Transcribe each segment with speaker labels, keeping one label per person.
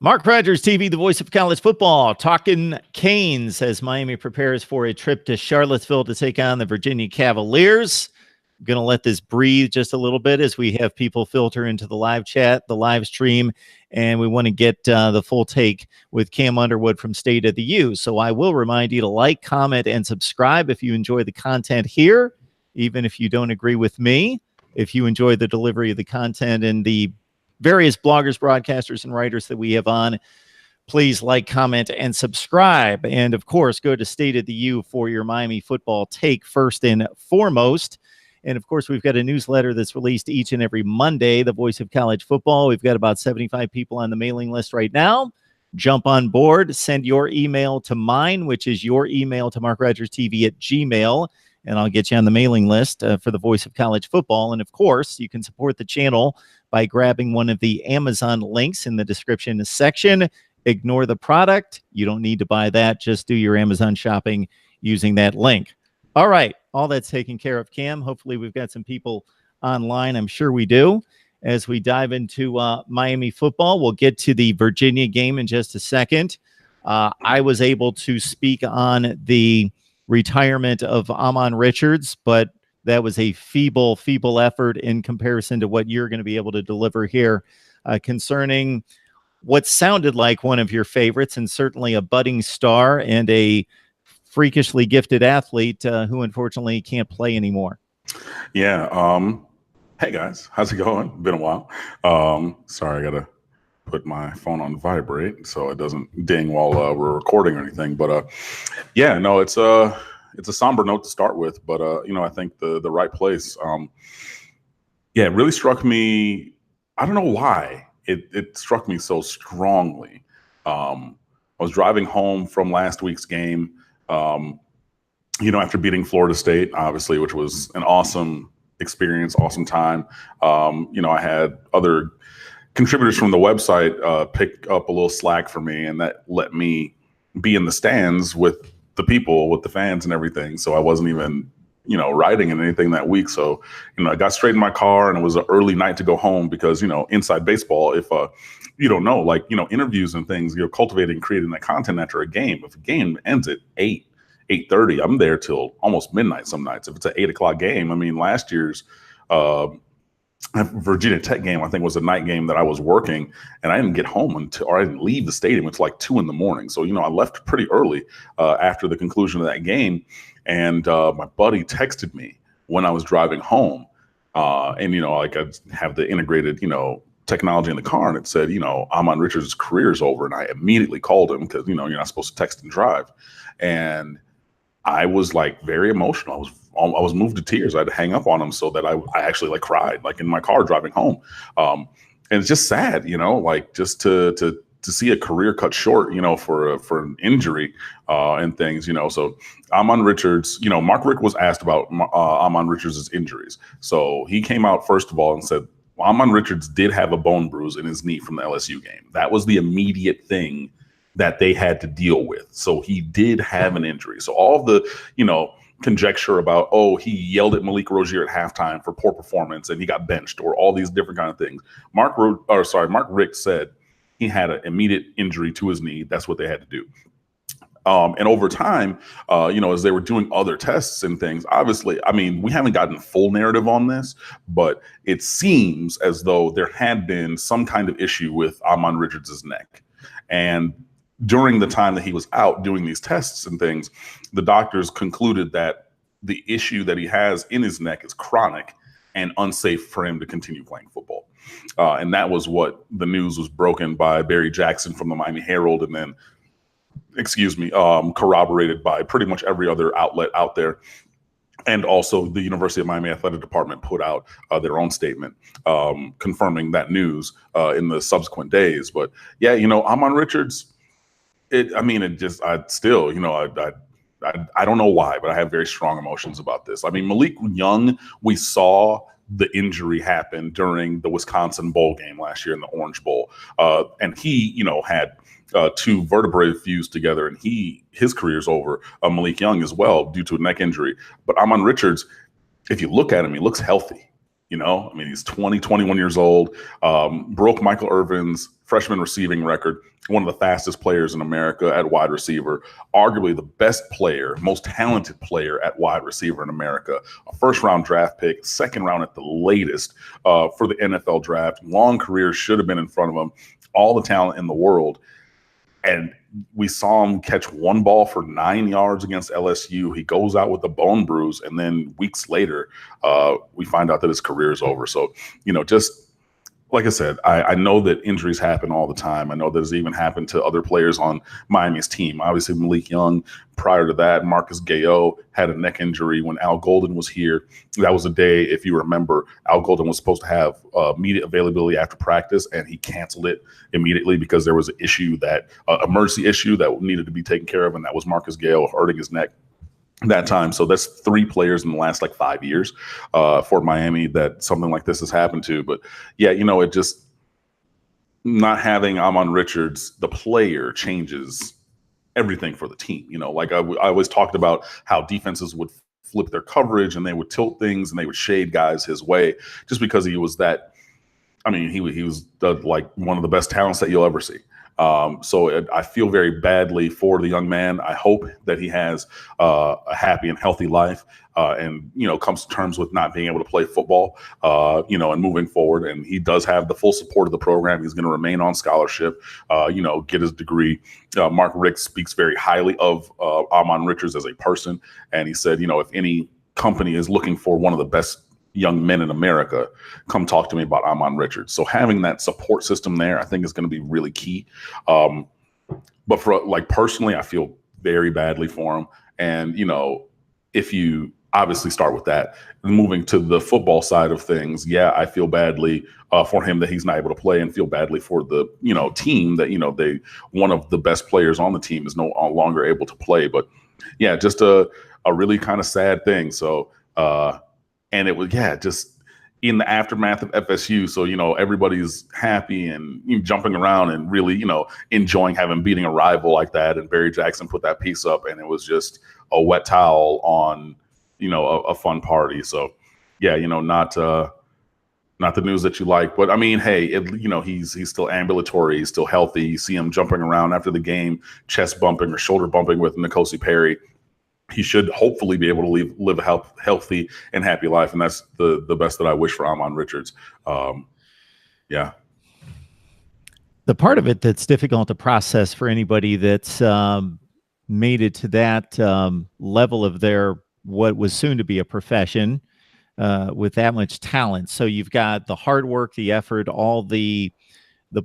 Speaker 1: Mark Rogers TV, the voice of college football, talking Canes as Miami prepares for a trip to Charlottesville to take on the Virginia Cavaliers. I'm going to let this breathe just a little bit as we have people filter into the live chat, the live stream, and we want to get the full take with Cam Underwood from State of the U. So I will remind you to like, comment, and subscribe if you enjoy the content here, even if you don't agree with me. If you enjoy the delivery of the content and the various bloggers, broadcasters, and writers that we have on, please like, comment, and subscribe. And, of course, go to State of the U for your Miami football take first and foremost. And, of course, we've got a newsletter that's released each and every Monday, the voice of college football. We've got about 75 people on the mailing list right now. Jump on board. Send your email to mine, which is your email to MarkRogersTV@gmail.com. And I'll get you on the mailing list for the voice of college football. And, of course, you can support the channel by grabbing one of the Amazon links in the description section. Ignore the product. You don't need to buy that. Just do your Amazon shopping using that link. All right. All that's taken care of, Cam. Hopefully we've got some people online. I'm sure we do. As we dive into Miami football, we'll get to the Virginia game in just a second. I was able to speak on the retirement of Ahmmon Richards, but that was a feeble effort in comparison to what you're going to be able to deliver here concerning what sounded like one of your favorites and certainly a budding star and a freakishly gifted athlete who unfortunately can't play anymore.
Speaker 2: Yeah. Hey guys, how's it going? Been a while. Sorry, I gotta put my phone on vibrate so it doesn't ding while we're recording or anything. But yeah, no, it's a somber note to start with, but I think the right place. Yeah, it really struck me. I don't know why it struck me so strongly. I was driving home from last week's game, after beating Florida State, obviously, which was an awesome experience, awesome time. I had other contributors from the website pick up a little slack for me, and that let me be in the stands with the people, with the fans and everything. So I wasn't even, riding in anything that week. So, I got straight in my car, and it was an early night to go home because, inside baseball, if you don't know, interviews and things, you're cultivating, creating that content after a game. If a game ends at 8:30, I'm there till almost midnight some nights. If it's an 8 o'clock game, I mean, last year's Virginia Tech game, I think, was a night game that I was working, and I didn't get home I didn't leave the stadium until like 2 a.m. So, I left pretty early after the conclusion of that game. And my buddy texted me when I was driving home. And, I have the integrated, technology in the car, and it said, Ahmmon Richards' career is over. And I immediately called him because, you're not supposed to text and drive. And I was very emotional. I was moved to tears. I had to hang up on him so that I actually cried in my car driving home. And it's just sad, just to see a career cut short, for an injury and things, So Ahmmon Richards, Mark Richt was asked about Ahmmon Richards' injuries. So he came out first of all and said, Ahmmon Richards did have a bone bruise in his knee from the LSU game. That was the immediate thing that they had to deal with. So he did have an injury. So all the, conjecture about, he yelled at Malik Rozier at halftime for poor performance and he got benched, or all these different kind of things. Mark Richt said he had an immediate injury to his knee. That's what they had to do. And over time, as they were doing other tests and things, obviously, I mean, we haven't gotten full narrative on this, but it seems as though there had been some kind of issue with Ahmmon Richards' neck. And during the time that he was out doing these tests and things, the doctors concluded that the issue that he has in his neck is chronic and unsafe for him to continue playing football. And that was what the news was broken by Barry Jackson from the Miami Herald, and then, corroborated by pretty much every other outlet out there. And also the University of Miami Athletic Department put out their own statement confirming that news in the subsequent days. But yeah, Ahmmon Richards, I don't know why, but I have very strong emotions about this. I mean, Malik Young, we saw the injury happen during the Wisconsin Bowl game last year in the Orange Bowl. And he, had 2 vertebrae fused together, and his career's over. Malik Young as well due to a neck injury. But Ahmmon Richards, if you look at him, he looks healthy. I mean, he's 20, 21 years old, broke Michael Irvin's freshman receiving record, one of the fastest players in America at wide receiver, arguably the best player, most talented player at wide receiver in America, a first-round draft pick, second round at the latest for the NFL draft. Long career, should have been in front of him, all the talent in the world. And we saw him catch one ball for 9 yards against LSU. He goes out with a bone bruise, and then weeks later, we find out that his career is over. So, just like I said, I know that injuries happen all the time. I know that it's even happened to other players on Miami's team. Obviously, Malik Young. Prior to that, Marcus Gayo had a neck injury when Al Golden was here. That was a day, if you remember, Al Golden was supposed to have immediate availability after practice, and he canceled it immediately because there was an issue emergency issue that needed to be taken care of, and that was Marcus Gayo hurting his neck that time. So that's 3 players in the last 5 years for Miami that something like this has happened to. But yeah, it just not having Ahmmon Richards, the player, changes everything for the team. I always talked about how defenses would flip their coverage and they would tilt things and they would shade guys his way just because he was that. I mean, he was one of the best talents that you'll ever see. So I feel very badly for the young man. I hope that he has a happy and healthy life and, comes to terms with not being able to play football, and moving forward. And he does have the full support of the program. He's going to remain on scholarship, get his degree. Mark Richt speaks very highly of Ahmmon Richards as a person. And he said, if any company is looking for one of the best young men in America, come talk to me about Ahmmon Richards. So having that support system there, I think is going to be really key. But for personally, I feel very badly for him. And, if you obviously start with that, moving to the football side of things, yeah, I feel badly for him that he's not able to play, and feel badly for the, team that, one of the best players on the team is no longer able to play. But yeah, just a really kind of sad thing. So, and it was, just in the aftermath of FSU. So, everybody's happy and jumping around and really, enjoying beating a rival like that. And Barry Jackson put that piece up, and it was just a wet towel on, a fun party. So, yeah, not the news that you like. But I mean, hey, he's still ambulatory. He's still healthy. You see him jumping around after the game, chest bumping or shoulder bumping with N'Kosi Perry. He should hopefully be able to live a healthy and happy life. And that's the best that I wish for Ahmmon Richards. Yeah.
Speaker 1: The part of it that's difficult to process for anybody that's made it to that level of their what was soon to be a profession with that much talent. So you've got the hard work, the effort, all the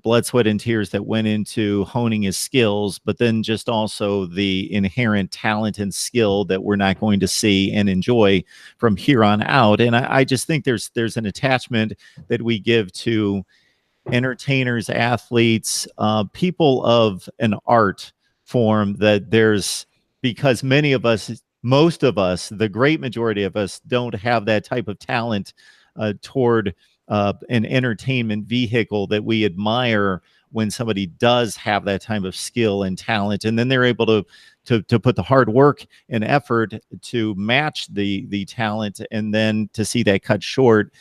Speaker 1: blood, sweat, and tears that went into honing his skills, but then just also the inherent talent and skill that we're not going to see and enjoy from here on out. And I just think there's an attachment that we give to entertainers, athletes, people of an art form that because many of us, most of us, the great majority of us don't have that type of talent toward an entertainment vehicle that we admire when somebody does have that type of skill and talent, and then they're able to put the hard work and effort to match the talent, and then to see that cut short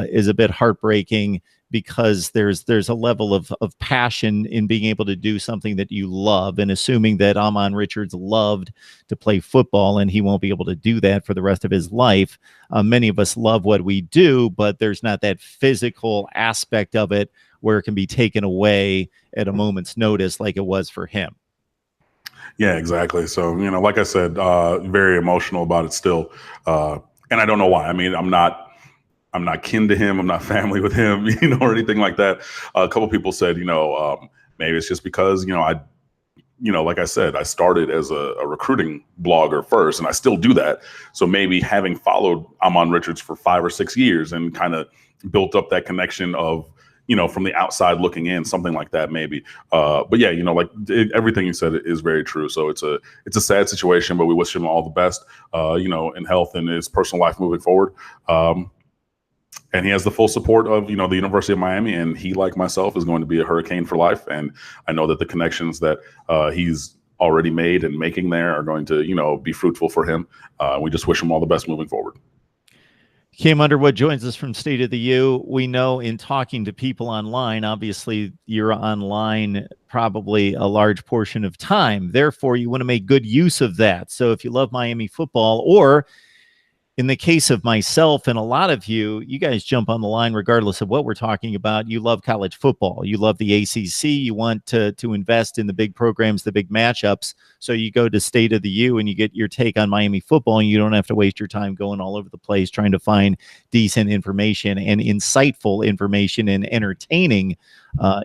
Speaker 1: is a bit heartbreaking, because there's a level of passion in being able to do something that you love, and assuming that Ahmmon Richards loved to play football and he won't be able to do that for the rest of his life. Many of us love what we do, but there's not that physical aspect of it where it can be taken away at a moment's notice like it was for him.
Speaker 2: Yeah, exactly. So, like I said, very emotional about it still. And I don't know why. I mean, I'm not kin to him. I'm not family with him, or anything like that. A couple people said, maybe it's just because, like I said, I started as a recruiting blogger first, and I still do that. So maybe having followed Ahmmon Richards for 5 or 6 years and kind of built up that connection of, from the outside looking in, something like that, maybe. But yeah, everything you said is very true. So it's a sad situation, but we wish him all the best, in health and his personal life moving forward. And he has the full support of, the University of Miami, and he, like myself, is going to be a Hurricane for life. And I know that the connections that he's already made and making there are going to, be fruitful for him. We just wish him all the best moving forward.
Speaker 1: Cam Underwood joins us from State of the U. We know in talking to people online, obviously you're online probably a large portion of time. Therefore, you want to make good use of that. So if you love Miami football, or in the case of myself and a lot of you, you guys jump on the line regardless of what we're talking about. You love college football. You love the ACC. You want to invest in the big programs, the big matchups. So you go to State of the U and you get your take on Miami football, and you don't have to waste your time going all over the place trying to find decent information and insightful information and entertaining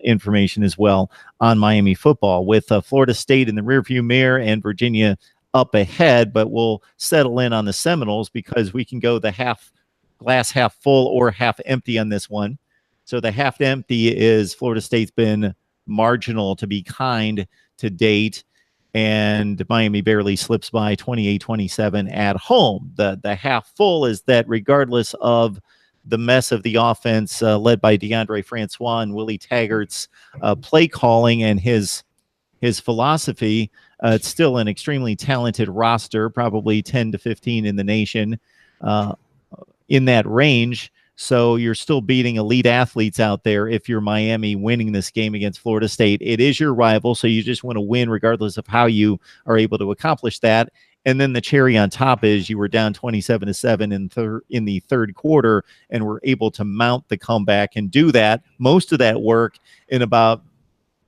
Speaker 1: information as well on Miami football, with Florida State in the rearview mirror and Virginia up ahead. But we'll settle in on the Seminoles because we can go the glass half full or half empty on this one. So the half empty is Florida State's been marginal, to be kind, to date, and Miami barely slips by 28-27 at home. The half full is that regardless of the mess of the offense led by DeAndre Francois and Willie Taggart's play calling and his philosophy, it's still an extremely talented roster, probably 10 to 15 in the nation, in that range. So you're still beating elite athletes out there if you're Miami winning this game against Florida State. It is your rival, so you just want to win regardless of how you are able to accomplish that. And then the cherry on top is you were down 27-7 in the third quarter and were able to mount the comeback and do that, most of that work in about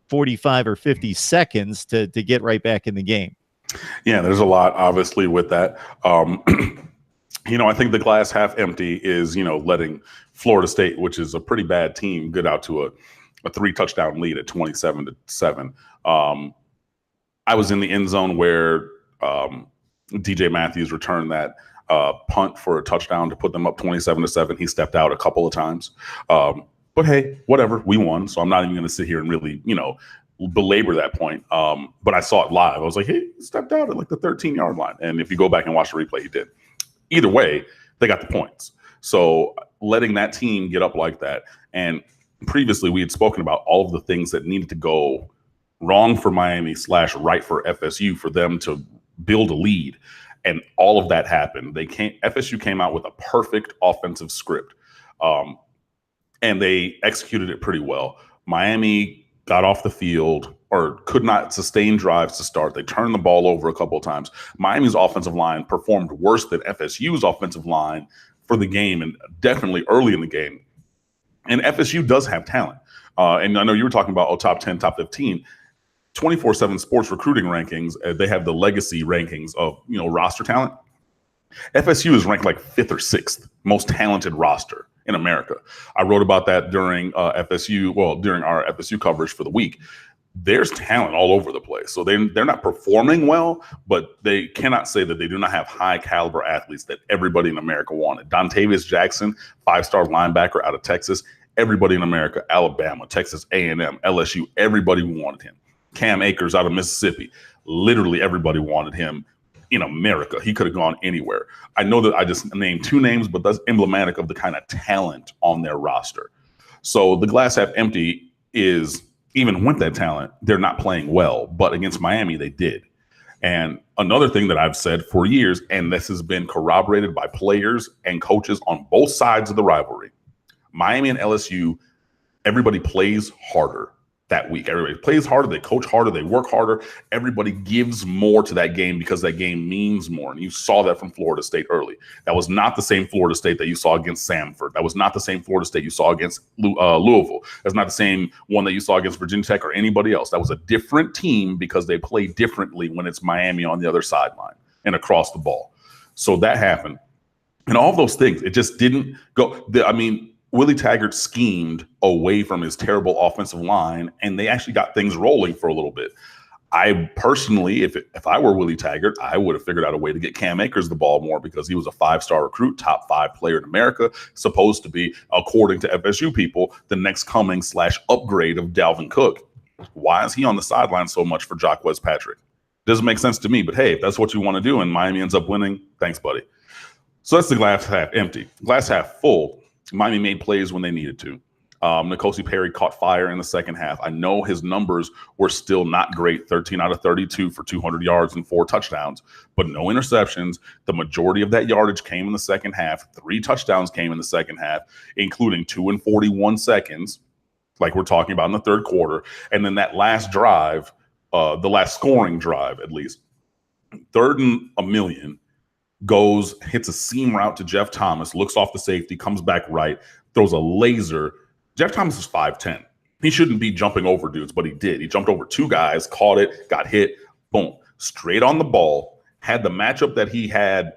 Speaker 1: 45 or 50 seconds to get right back in the game.
Speaker 2: Yeah, there's a lot, obviously, with that. I think the glass half empty is, letting Florida State, which is a pretty bad team, get out to a 3-touchdown lead at 27-7. I was in the end zone where DJ Matthews returned that punt for a touchdown to put them up 27-7. He stepped out a couple of times. But hey, whatever, we won. So I'm not even going to sit here and really, belabor that point. But I saw it live. I was like, hey, he stepped out at like the 13-yard line. And if you go back and watch the replay, he did. Either way, they got the points. So letting that team get up like that. And previously we had spoken about all of the things that needed to go wrong for Miami / right for FSU for them to build a lead. And all of that happened. FSU came out with a perfect offensive script. And they executed it pretty well. Miami got off the field or could not sustain drives to start. They turned the ball over a couple of times. Miami's offensive line performed worse than FSU's offensive line for the game, and definitely early in the game. And FSU does have talent. And I know you were talking about top 10, top 15. 24/7 Sports recruiting rankings, they have the legacy rankings of roster talent. FSU is ranked like 5th or 6th most talented roster in America. I wrote about that during during our FSU coverage for the week. There's talent all over the place. So they're not performing well, but they cannot say that they do not have high caliber athletes that everybody in America wanted. Dontavius Jackson, 5-star linebacker out of Texas. Everybody in America, Alabama, Texas A&M, LSU, everybody wanted him. Cam Akers out of Mississippi. Literally everybody wanted him in America. He could have gone anywhere. I know that I just named 2 names, but that's emblematic of the kind of talent on their roster. So the glass half empty is, even with that talent, they're not playing well. But against Miami, they did. And another thing that I've said for years, and this has been corroborated by players and coaches on both sides of the rivalry, Miami and LSU, everybody plays harder that week. Everybody plays harder, they coach harder, they work harder. Everybody gives more to that game because that game means more. And you saw that from Florida State early. That was not the same Florida State that you saw against Samford. That was not the same Florida State you saw against Louisville. That's not the same one that you saw against Virginia Tech or anybody else. That was a different team because they play differently when it's Miami on the other sideline and across the ball. So that happened. And all those things, it just didn't go. Willie Taggart schemed away from his terrible offensive line, and they actually got things rolling for a little bit. I personally, if I were Willie Taggart, I would have figured out a way to get Cam Akers the ball more because he was a 5-star recruit, top 5 player in America, supposed to be, according to FSU people, the next coming / upgrade of Dalvin Cook. Why is he on the sideline so much for Jacquez Patrick? Doesn't make sense to me, but hey, if that's what you want to do and Miami ends up winning, thanks, buddy. So that's the glass half empty. Glass half full. Miami made plays when they needed to. N'Kosi Perry caught fire in the second half. I know his numbers were still not great, 13 out of 32 for 200 yards and 4 touchdowns, but no interceptions. The majority of that yardage came in the second half. 3 touchdowns came in the second half, including 2 and 41 seconds, like we're talking about in the third quarter. And then that last drive, the last scoring drive at least, 3rd and 1,000,000, hits a seam route to Jeff Thomas, looks off the safety, comes back right, throws a laser. Jeff Thomas is 5'10". He shouldn't be jumping over dudes, but he did. He jumped over 2 guys, caught it, got hit, boom, straight on the ball, had the matchup that he had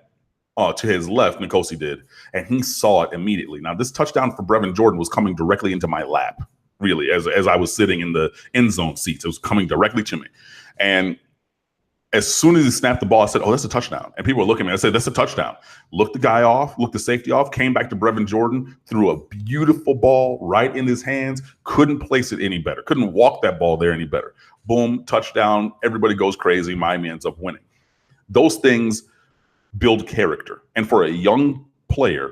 Speaker 2: to his left, N'Kosi did, and he saw it immediately. Now, this touchdown for Brevin Jordan was coming directly into my lap, really, as I was sitting in the end zone seats. It was coming directly to me. And as soon as he snapped the ball, I said, oh, that's a touchdown. And people were looking at me. I said, that's a touchdown. Looked the guy off, looked the safety off, came back to Brevin Jordan, threw a beautiful ball right in his hands, couldn't place it any better, couldn't walk that ball there any better. Boom, touchdown. Everybody goes crazy. Miami ends up winning. Those things build character. And for a young player,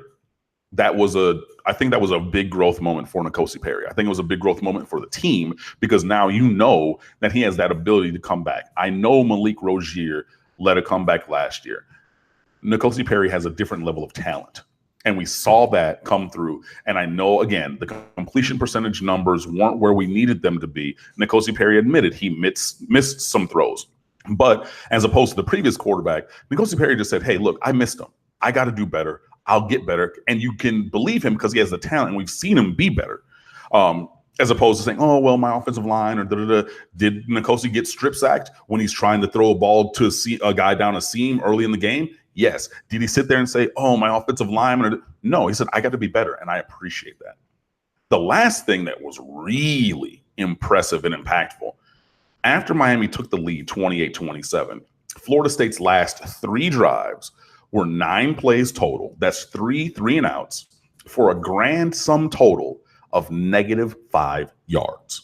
Speaker 2: I think that was a big growth moment for N'Kosi Perry. I think it was a big growth moment for the team because now you know that he has that ability to come back. I know MarkRogersTV led a comeback last year. N'Kosi Perry has a different level of talent, and we saw that come through. And I know, again, the completion percentage numbers weren't where we needed them to be. N'Kosi Perry admitted he missed some throws. But as opposed to the previous quarterback, N'Kosi Perry just said, hey, look, I missed them. I got to do better. I'll get better. And you can believe him because he has the talent, and we've seen him be better. As opposed to saying, oh, well, my offensive line or da-da-da. Did N'Kosi get strip sacked when he's trying to throw a ball to a guy down a seam early in the game? Yes. Did he sit there and say, oh, my offensive lineman? No, he said, I got to be better, and I appreciate that. The last thing that was really impressive and impactful, after Miami took the lead 28-27, Florida State's last 3 drives were 9 plays total. That's 3 3-and-outs for a grand sum total of -5 yards.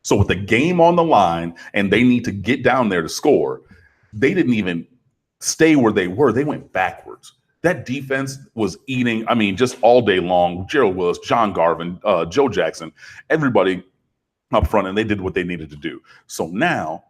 Speaker 2: So with the game on the line and they need to get down there to score, they didn't even stay where they were. They went backwards. That defense was eating, just all day long. Gerald Willis, John Garvin, Joe Jackson, everybody up front, and they did what they needed to do. So now,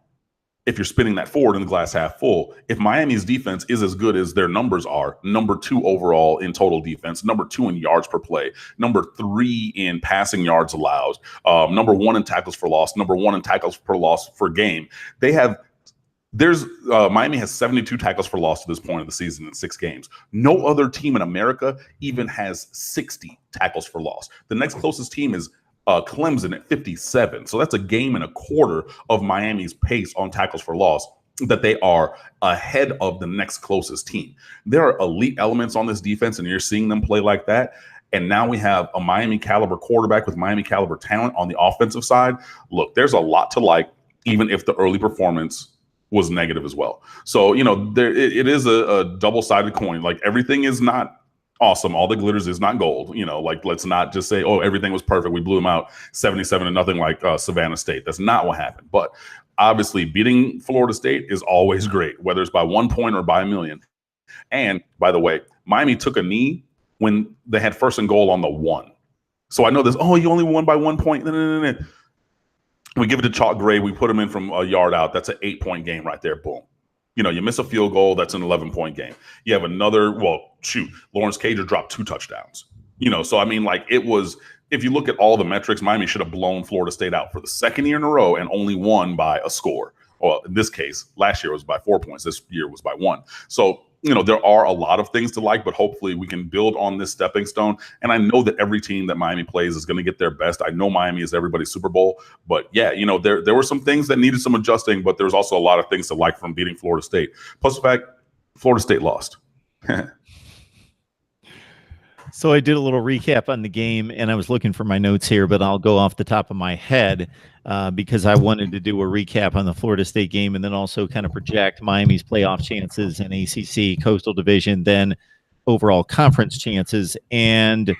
Speaker 2: if you're spinning that forward in the glass half full, if Miami's defense is as good as their numbers are, number 2 overall in total defense, number 2 in yards per play, number 3 in passing yards allowed, number 1 in tackles for loss, number 1 in tackles per loss per game, Miami has 72 tackles for loss to this point of the season in 6 games. No other team in America even has 60 tackles for loss. The next closest team is Clemson at 57. So that's a game and a quarter of Miami's pace on tackles for loss that they are ahead of the next closest team. There are elite elements on this defense, and you're seeing them play like that. And now we have a Miami caliber quarterback with Miami caliber talent on the offensive side. Look, there's a lot to like, even if the early performance was negative as well. So, it is a double-sided coin. Like, everything is not awesome. All the glitters is not gold. Let's not just say, oh, everything was perfect. We blew them out 77-0 like Savannah State. That's not what happened. But obviously beating Florida State is always great, whether it's by 1 point or by 1,000,000. And by the way, Miami took a knee when they had 1st and goal on the 1. So I know this, oh, you only won by 1 point. No. We give it to Chalk Gray. We put him in from a yard out. That's an 8-point game right there. Boom. You miss a field goal, that's an 11-point game. You have another, Lawrence Cager dropped 2 touchdowns. So it was, if you look at all the metrics, Miami should have blown Florida State out for the 2nd year in a row and only won by a score. Well, in this case, last year was by 4 points. This year was by 1. So, there are a lot of things to like, but hopefully we can build on this stepping stone. And I know that every team that Miami plays is going to get their best. I know Miami is everybody's Super Bowl, but yeah, there were some things that needed some adjusting, but there's also a lot of things to like from beating Florida State. Plus the fact Florida State lost.
Speaker 1: So I did a little recap on the game, and I was looking for my notes here, but I'll go off the top of my head because I wanted to do a recap on the Florida State game and then also kind of project Miami's playoff chances in ACC Coastal Division, then overall conference chances. And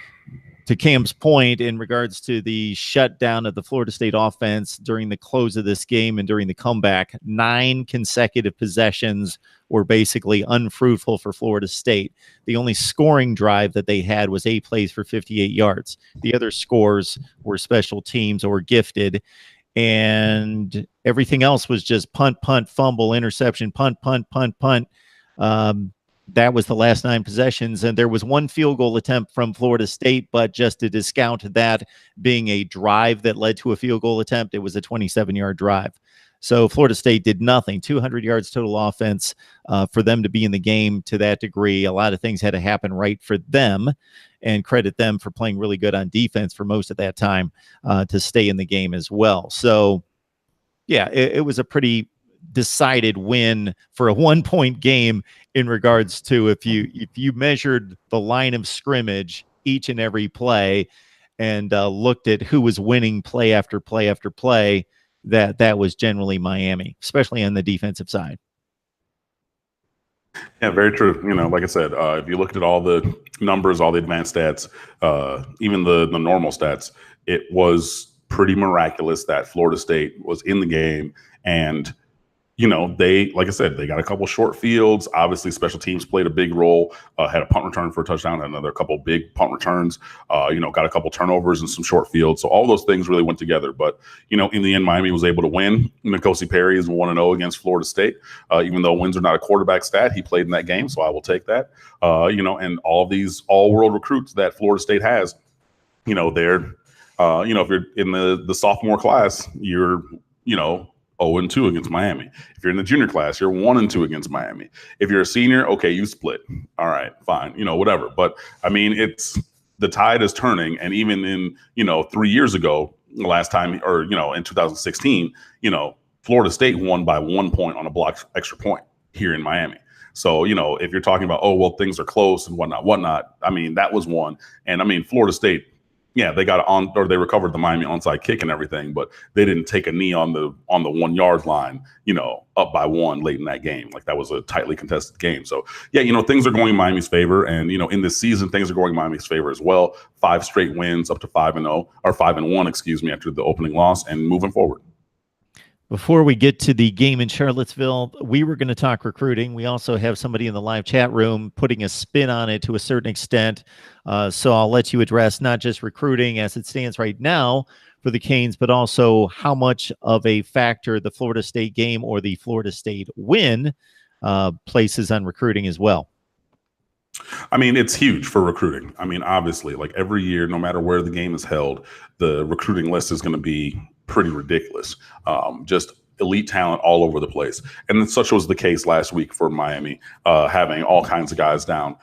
Speaker 1: to Cam's point in regards to the shutdown of the Florida State offense during the close of this game and during the comeback, 9 consecutive possessions were basically unfruitful for Florida State. The only scoring drive that they had was 8 plays for 58 yards. The other scores were special teams or gifted, and everything else was just punt, punt, fumble, interception, punt, punt, punt, punt. That was the last 9 possessions, and there was 1 field goal attempt from Florida State, but just to discount that being a drive that led to a field goal attempt, it was a 27-yard drive. So Florida State did nothing. 200 yards total offense for them to be in the game to that degree. A lot of things had to happen right for them, and credit them for playing really good on defense for most of that time to stay in the game as well. So, yeah, it was a pretty decided win for a 1-point game in regards to if you measured the line of scrimmage each and every play and looked at who was winning play after play after play, that was generally Miami, especially on the defensive side.
Speaker 2: Yeah, very true. Like I said, if you looked at all the numbers, all the advanced stats, even the normal stats, it was pretty miraculous that Florida State was in the game. And they, like I said, they got a couple short fields. Obviously, special teams played a big role. Had a punt return for a touchdown, and another couple big punt returns. Got a couple turnovers and some short fields. So all those things really went together. But in the end, Miami was able to win. N'Kosi Perry is 1-0 against Florida State. Even though wins are not a quarterback stat, he played in that game, so I will take that. And all of these all-world recruits that Florida State has, they're, if you're in the sophomore class, you're, 0-2 against Miami. If you're in the junior class, you're 1-2 against Miami. If you're a senior, okay, you split. All right, fine, whatever. But I mean, the tide is turning. And even in, 3 years ago, last time, or, in 2016, Florida State won by 1 point on a blocked extra point here in Miami. So, if you're talking about, things are close and whatnot, I mean, that was one. And I mean, Florida State, yeah, they they recovered the Miami onside kick and everything, but they didn't take a knee on the 1 yard line, up by 1 late in that game. Like, that was a tightly contested game. So yeah, things are going in Miami's favor, and in this season, things are going in Miami's favor as well. 5 straight wins, up to 5-0 or 5-1, excuse me, after the opening loss, and moving forward.
Speaker 1: Before we get to the game in Charlottesville, we were going to talk recruiting. We also have somebody in the live chat room putting a spin on it to a certain extent. So I'll let you address not just recruiting as it stands right now for the Canes, but also how much of a factor the Florida State game or the Florida State win places on recruiting as well.
Speaker 2: I mean, it's huge for recruiting. I mean, obviously, like every year, no matter where the game is held, the recruiting list is going to be pretty ridiculous. Just elite talent all over the place. And such was the case last week for Miami, having all kinds of guys down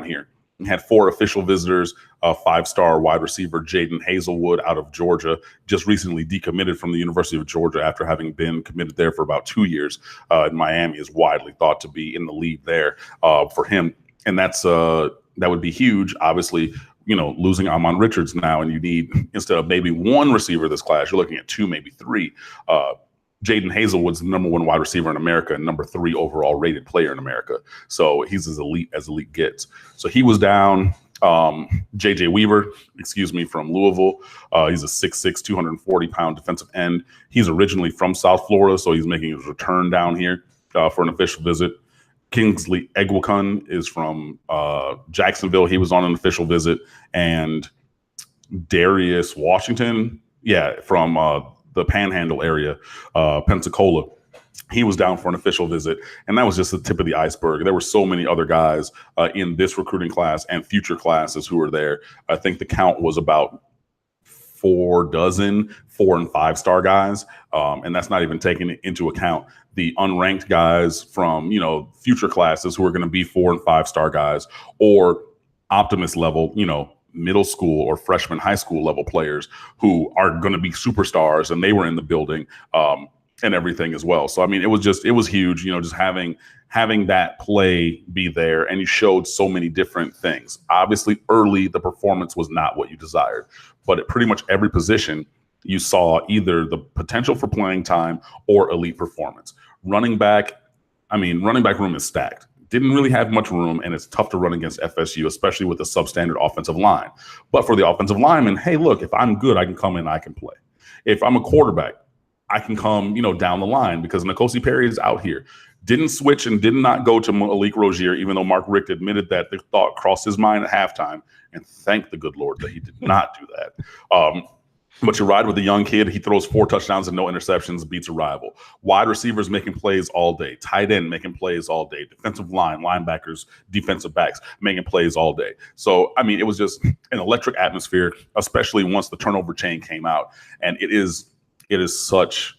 Speaker 2: here. We had 4 official visitors, a 5-star wide receiver, Jaden Hazelwood, out of Georgia, just recently decommitted from the University of Georgia after having been committed there for about 2 years. And Miami is widely thought to be in the lead there for him. And that would be huge, obviously. Losing Ahmmon Richards now, and you need, instead of maybe 1 receiver this class, you're looking at 2, maybe 3. Jaden Hazelwood's the number 1 wide receiver in America and number 3 overall rated player in America. So he's as elite gets. So he was down. JJ Weaver, from Louisville. He's a 6'6", 240-pound defensive end. He's originally from South Florida, so he's making his return down here for an official visit. Kingsley Egwakun is from Jacksonville. He was on an official visit. And Darius Washington, from the Panhandle area, Pensacola, he was down for an official visit. And that was just the tip of the iceberg. There were so many other guys in this recruiting class and future classes who were there. I think the count was about 4 dozen 4- and 5-star guys. And that's not even taking into account the unranked guys from, future classes who are going to be 4- and 5-star guys, or optimist level, middle school or freshman high school level players who are going to be superstars, and they were in the building and everything as well. So, I mean, it was huge, just having that play be there, and you showed so many different things. Obviously, early, the performance was not what you desired, but at pretty much every position, you saw either the potential for playing time or elite performance. Running back room is stacked. didn't really have much room, and it's tough to run against FSU, especially with a substandard offensive line. But for the offensive lineman, hey, look, if I'm good, I can come in, I can play. If I'm a quarterback, I can come, down the line because N'Kosi Perry is out here. Didn't switch and did not go to Malik Rozier, even though Mark Richt admitted that the thought crossed his mind at halftime. And thank the good Lord that he did not do that. But you ride with a young kid. He throws 4 touchdowns and no interceptions, beats a rival. Wide receivers making plays all day. Tight end making plays all day. Defensive line, linebackers, defensive backs making plays all day. So, it was just an electric atmosphere, especially once the turnover chain came out. And it is such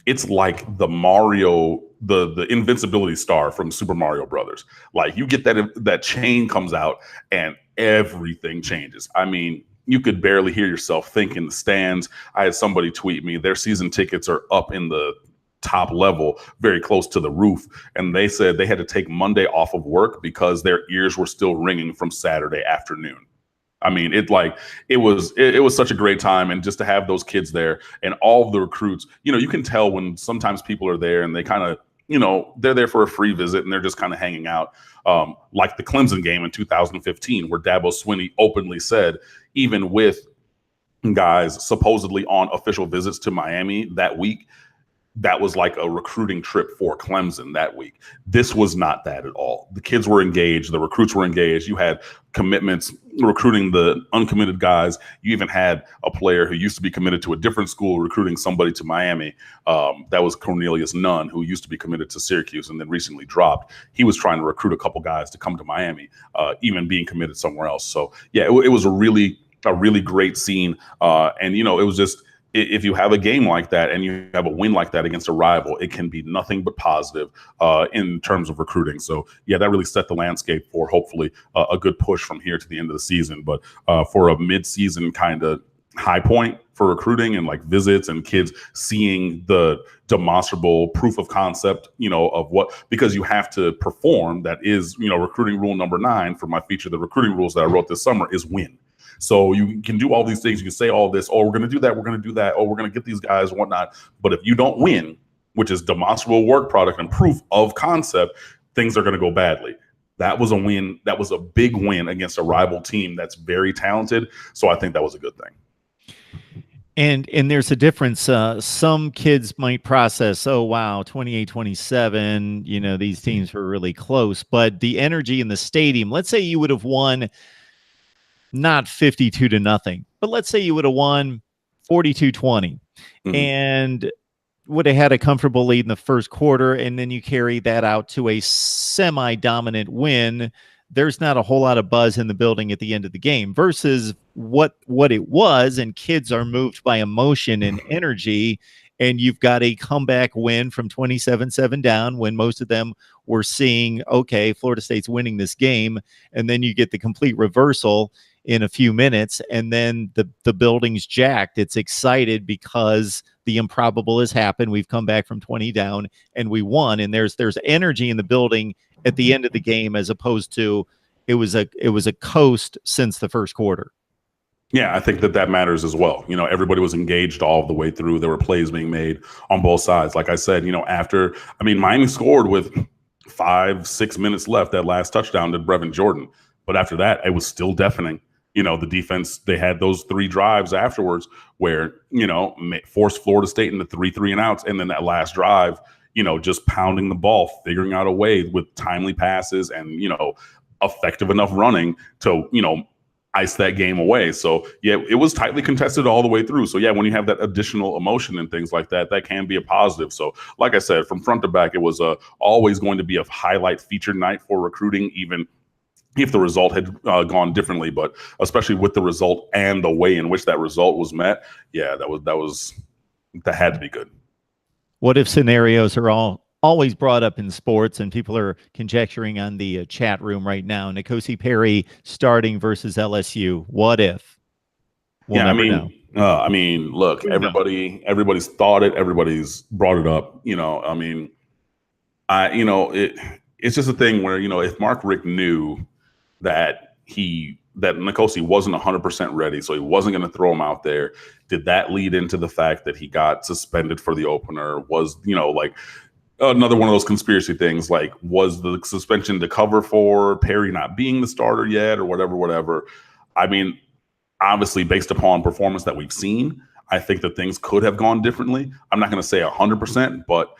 Speaker 2: it's like the Mario, the invincibility star from Super Mario Brothers. Like, you get that chain comes out and everything changes. You could barely hear yourself think in the stands. I had somebody tweet me, their season tickets are up in the top level, very close to the roof. And they said they had to take Monday off of work because their ears were still ringing from Saturday afternoon. It was such a great time. And just to have those kids there and all of the recruits, you can tell when sometimes people are there and they kind of, they're there for a free visit and they're just kind of hanging out. Like the Clemson game in 2015, where Dabo Swinney openly said, even with guys supposedly on official visits to Miami that week, that was like a recruiting trip for Clemson that week. This was not that at all. The kids were engaged. The recruits were engaged. You had commitments recruiting the uncommitted guys. You even had a player who used to be committed to a different school recruiting somebody to Miami. That was Cornelius Nunn, who used to be committed to Syracuse and then recently dropped. He was trying to recruit a couple guys to come to Miami, even being committed somewhere else. So, yeah, it was a really great scene. And, it was just, if you have a game like that and you have a win like that against a rival, it can be nothing but positive in terms of recruiting. So, yeah, that really set the landscape for hopefully a good push from here to the end of the season. But for a mid-season kind of high point for recruiting and like visits and kids seeing the demonstrable proof of concept, of what, because you have to perform. That is, recruiting rule number 9 for my feature, the recruiting rules that I wrote this summer, is win. So you can do all these things. You can say all this, oh, we're going to do that. We're going to do that. Oh, we're going to get these guys and whatnot. But if you don't win, which is demonstrable work product and proof of concept, things are going to go badly. That was a win. That was a big win against a rival team that's very talented. So I think that was a good thing.
Speaker 1: And there's a difference. Some kids might process, oh, wow, 28-27, these teams were really close. But the energy in the stadium, let's say you would have won not 52-0, but let's say you would have won 42-20 and would have had a comfortable lead in the first quarter, and then you carry that out to a semi-dominant win. There's not a whole lot of buzz in the building at the end of the game versus what it was, and kids are moved by emotion and energy, and you've got a comeback win from 27-7 down when most of them were seeing, okay, Florida State's winning this game, and then you get the complete reversal in a few minutes, and then the building's jacked. It's excited because the improbable has happened. We've come back from 20 down and we won, and there's energy in the building at the end of the game, as opposed to it was a coast since the first quarter.
Speaker 2: Yeah, I think that matters as well. Everybody was engaged all the way through. There were plays being made on both sides. Like I said, after, Miami scored with 5-6 minutes left, that last touchdown to Brevin Jordan. But after that, it was still deafening. The defense, they had those 3 drives afterwards where, forced Florida State into 3 3-and-outs. And then that last drive, just pounding the ball, figuring out a way with timely passes and, effective enough running to, ice that game away. So, yeah, it was tightly contested all the way through. So, yeah, when you have that additional emotion and things like that, that can be a positive. So, like I said, from front to back, it was always going to be a highlight feature night for recruiting, even if the result had gone differently, but especially with the result and the way in which that result was met. Yeah, that had to be good.
Speaker 1: What if scenarios are always brought up in sports, and people are conjecturing on the chat room right now? N'Kosi Perry starting versus LSU. What if? We'll never know.
Speaker 2: Look, everybody's thought it. Everybody's brought it up. It's just a thing where, if Mark Richt knew that N'Kosi wasn't 100% ready, so he wasn't going to throw him out there, did that lead into the fact that he got suspended for the opener? Was, another one of those conspiracy things, like, was the suspension to cover for Perry not being the starter yet or whatever. I mean, obviously, based upon performance that we've seen, I think that things could have gone differently. I'm not going to say 100%, but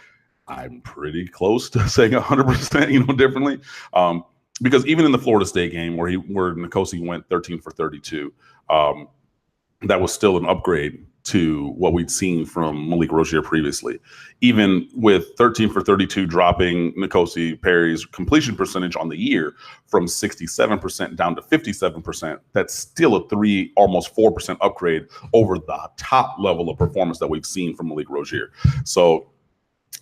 Speaker 2: I'm pretty close to saying 100%, differently. Because even in the Florida State game where Nkosi went 13 for 32, that was still an upgrade to what we'd seen from Malik Rozier previously. Even with 13 for 32 dropping Nkosi Perry's completion percentage on the year from 67% down to 57%, that's still a almost 4% upgrade over the top level of performance that we've seen from Malik Rozier. So,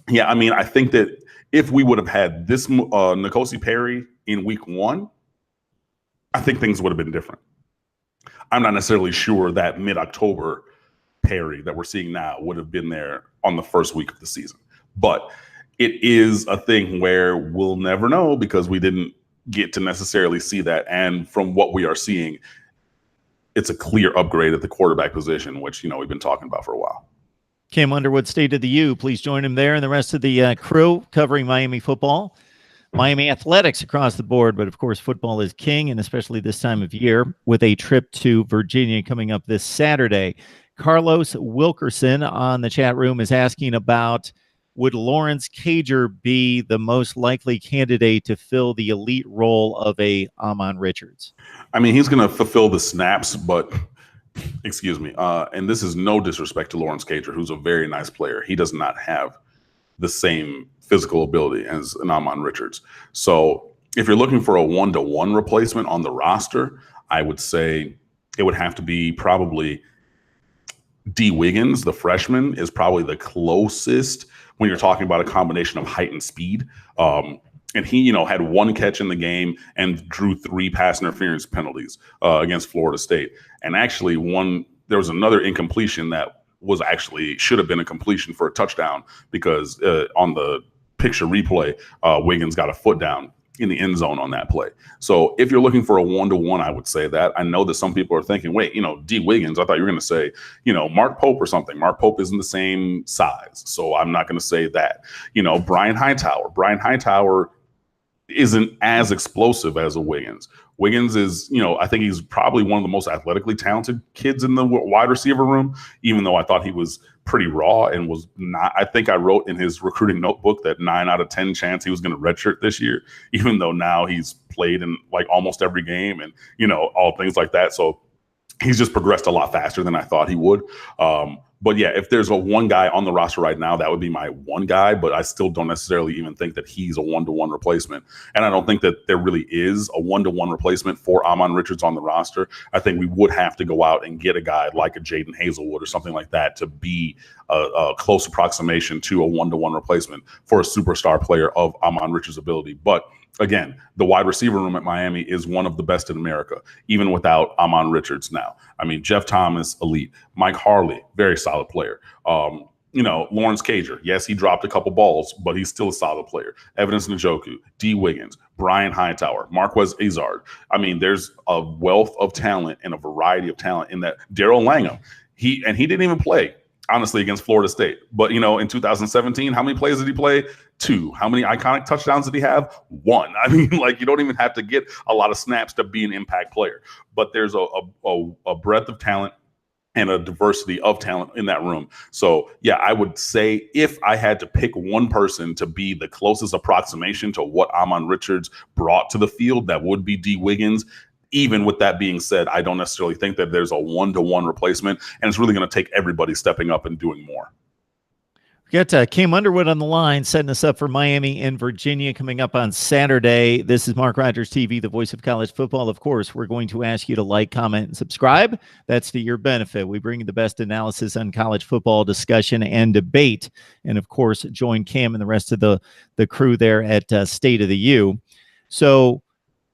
Speaker 2: yeah, I mean, I think that if we would have had this Nkosi Perry in week 1, I think things would have been different. I'm not necessarily sure that mid-October Perry that we're seeing now would have been there on the first week of the season. But it is a thing where we'll never know because we didn't get to necessarily see that. And from what we are seeing, it's a clear upgrade at the quarterback position, which, we've been talking about for a while.
Speaker 1: Cam Underwood, State of the U. Please join him there and the rest of the crew covering Miami football. Miami athletics across the board, but of course football is king, and especially this time of year with a trip to Virginia coming up this Saturday. Carlos Wilkerson on the chat room is asking about, would Lawrence Cager be the most likely candidate to fill the elite role of a Ahmmon Richards?
Speaker 2: I mean, he's going to fulfill the snaps, but excuse me. And this is no disrespect to Lawrence Cager, who's a very nice player. He does not have the same physical ability as an Ahmmon Richards. So if you're looking for a 1-to-1 replacement on the roster, I would say it would have to be probably D. Wiggins, the freshman, is probably the closest when you're talking about a combination of height and speed. And he, had one catch in the game and drew 3 pass interference penalties against Florida State. And actually there was another incompletion that should have been a completion for a touchdown because on the picture replay, Wiggins got a foot down in the end zone on that play. So if you're looking for a 1-to-1, I would say that. I know that some people are thinking, wait, D. Wiggins, I thought you were going to say, Mark Pope or something. Mark Pope isn't the same size, so I'm not going to say that. Brian Hightower isn't as explosive as a Wiggins. Wiggins is, I think he's probably one of the most athletically talented kids in the wide receiver room, even though I thought he was pretty raw and was not. I think I wrote in his recruiting notebook that 9 out of 10 chance he was going to redshirt this year, even though now he's played in like almost every game and, all things like that. So he's just progressed a lot faster than I thought he would. But yeah, if there's one guy on the roster right now, that would be my one guy, but I still don't necessarily even think that he's a 1-to-1 replacement. And I don't think that there really is a 1-to-1 replacement for Ahmmon Richards on the roster. I think we would have to go out and get a guy like a Jaden Hazelwood or something like that to be a close approximation to a 1-to-1 replacement for a superstar player of Ahmmon Richards' ability. But again, the wide receiver room at Miami is one of the best in America, even without Ahmmon Richards now. I mean, Jeff Thomas, elite. Mike Harley, very solid player. Lawrence Cager, yes, he dropped a couple balls, but he's still a solid player. Evidence Njoku, D. Wiggins, Brian Hightower, Marquez Azard. I mean, there's a wealth of talent and a variety of talent in that. Daryl Langham, he didn't even play, honestly, against Florida State. But, in 2017, how many plays did he play? 2. How many iconic touchdowns did he have? 1. I mean, you don't even have to get a lot of snaps to be an impact player. But there's a breadth of talent and a diversity of talent in that room. So, yeah, I would say if I had to pick one person to be the closest approximation to what Ahmmon Richards brought to the field, that would be D. Wiggins. Even with that being said, I don't necessarily think that there's a 1-to-1 replacement, and it's really going to take everybody stepping up and doing more.
Speaker 1: We got Cam Underwood on the line, setting us up for Miami and Virginia coming up on Saturday. This is Mark Rogers TV, the voice of college football. Of course, we're going to ask you to like, comment, and subscribe. That's to your benefit. We bring you the best analysis on college football, discussion, and debate. And, of course, join Cam and the rest of the crew there at State of the U. So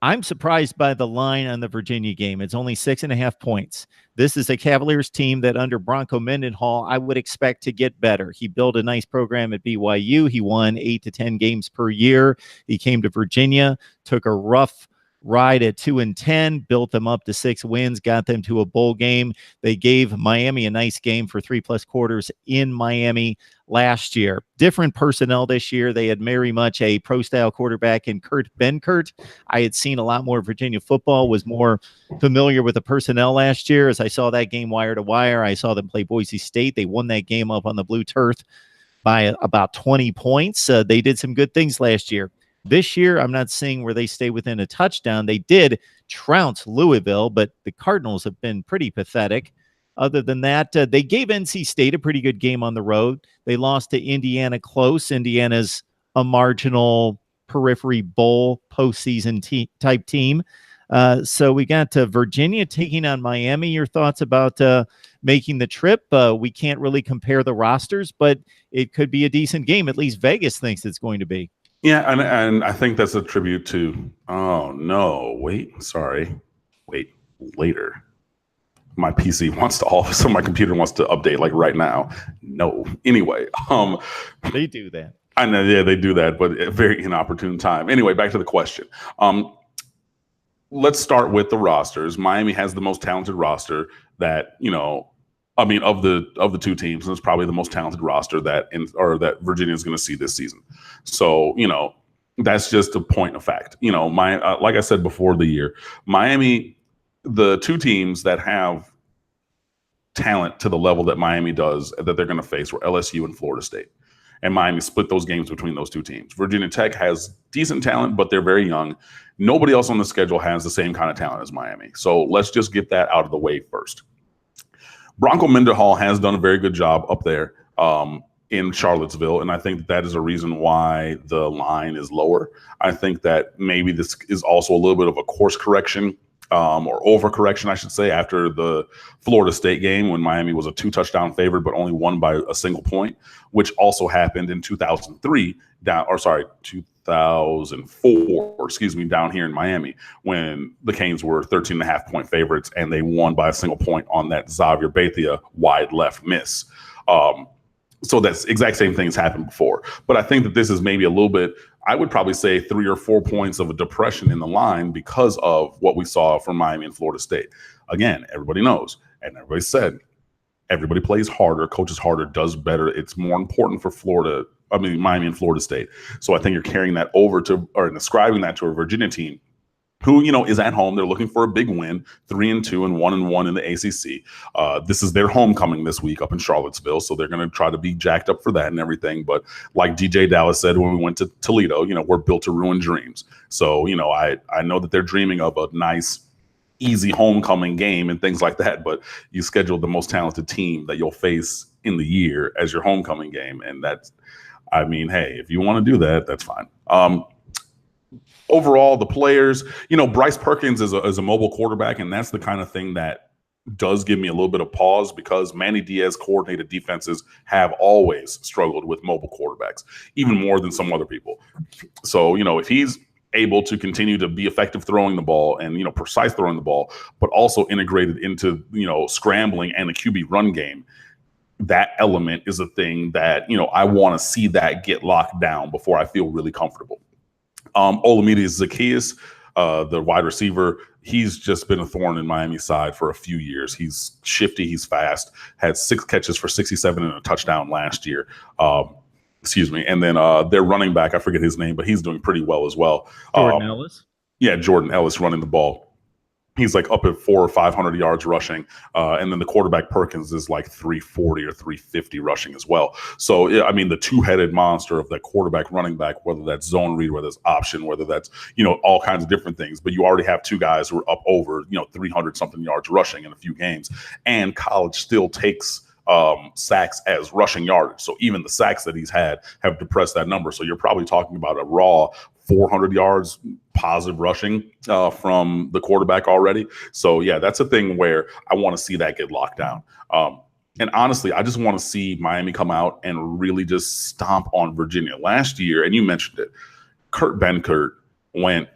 Speaker 1: I'm surprised by the line on the Virginia game. It's only 6.5 points. This is a Cavaliers team that under Bronco Mendenhall, I would expect to get better. He built a nice program at BYU. He won 8 to 10 games per year. He came to Virginia, took a rough ride at 2-10, built them up to 6 wins, got them to a bowl game. They gave Miami a nice game for 3+ quarters in Miami last year. Different personnel this year. They had very much a pro-style quarterback in Kurt Benkert. I had seen a lot more Virginia football, was more familiar with the personnel last year. As I saw that game wire to wire, I saw them play Boise State. They won that game up on the blue turf by about 20 points. They did some good things last year. This year, I'm not seeing where they stay within a touchdown. They did trounce Louisville, but the Cardinals have been pretty pathetic. Other than that, they gave NC State a pretty good game on the road. They lost to Indiana close. Indiana's a marginal periphery bowl postseason type team. So we got Virginia taking on Miami. Your thoughts about making the trip? We can't really compare the rosters, but it could be a decent game. At least Vegas thinks it's going to be.
Speaker 2: Yeah, and I think that's a tribute to, later. My PC wants to so my computer wants to update like right now. No. Anyway,
Speaker 1: they do that.
Speaker 2: I know, yeah, they do that, but at a very inopportune time. Anyway, back to the question. Let's start with the rosters. Miami has the most talented roster that, of the two teams, it's probably the most talented roster that Virginia is going to see this season. So, that's just a point of fact. Like I said before the year, Miami, the two teams that have talent to the level that Miami does that they're going to face were LSU and Florida State. And Miami split those games between those two teams. Virginia Tech has decent talent, but they're very young. Nobody else on the schedule has the same kind of talent as Miami. So let's just get that out of the way first. Bronco Mendenhall has done a very good job up there in Charlottesville, and I think that is a reason why the line is lower. I think that maybe this is also a little bit of a course correction or overcorrection, I should say, after the Florida State game when Miami was a 2-touchdown favorite but only won by a single point, which also happened in 2004, down here in Miami when the Canes were 13.5-point favorites and they won by a single point on that Xavier Bethia wide left miss. So that's exact same things happened before. But I think that this is maybe a little bit, I would probably say 3 or 4 points of a depression in the line because of what we saw from Miami and Florida State. Again, everybody knows, and everybody said, everybody plays harder, coaches harder, does better. It's more important for Miami and Florida State. So I think you're carrying that over to, or ascribing that to a Virginia team who, is at home. They're looking for a big win, 3-2 and 1-1 in the ACC. This is their homecoming this week up in Charlottesville, so they're going to try to be jacked up for that and everything. But like DJ Dallas said when we went to Toledo, we're built to ruin dreams. So, I know that they're dreaming of a nice, easy homecoming game and things like that, but you scheduled the most talented team that you'll face in the year as your homecoming game. And that's, hey, if you want to do that, that's fine. Overall, the players, Bryce Perkins is a mobile quarterback, and that's the kind of thing that does give me a little bit of pause because Manny Diaz coordinated defenses have always struggled with mobile quarterbacks, even more than some other people. So, if he's able to continue to be effective throwing the ball and, precise throwing the ball, but also integrated into, scrambling and the QB run game, that element is a thing that, I want to see that get locked down before I feel really comfortable. Olamide Zaccheaus, the wide receiver, he's just been a thorn in Miami's side for a few years. He's shifty, he's fast, had 6 catches for 67 and a touchdown last year. And then their running back, I forget his name, but he's doing pretty well as well.
Speaker 1: Jordan Ellis?
Speaker 2: Yeah, Jordan Ellis running the ball. He's like up at 400 or 500 yards rushing. And then the quarterback Perkins is like 340 or 350 rushing as well. So, the two-headed monster of that quarterback running back, whether that's zone read, whether it's option, whether that's, all kinds of different things. But you already have 2 guys who are up over, 300 something yards rushing in a few games. And college still takes sacks as rushing yardage. So even the sacks that he's had have depressed that number. So you're probably talking about a raw 400 yards positive rushing from the quarterback already. So yeah, that's a thing where I want to see that get locked down. And honestly, I just want to see Miami come out and really just stomp on Virginia. Last year, and you mentioned it, Kurt Benkert went,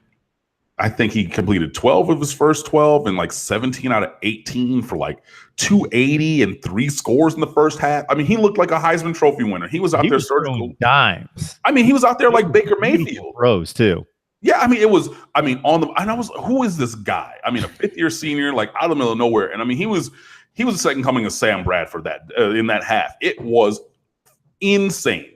Speaker 2: I think he completed 12 of his first 12 and like 17 out of 18 for like 280 and 3 scores in the first half. He looked like a Heisman Trophy winner. He was out there surgical
Speaker 1: dimes.
Speaker 2: He was out there like Baker Mayfield.
Speaker 1: Throws too.
Speaker 2: Yeah, I mean, it was, I mean, and I was, who is this guy? I mean, a fifth-year senior, like out of the middle of nowhere. And I mean, he was the second coming of Sam Bradford in that half. It was insane.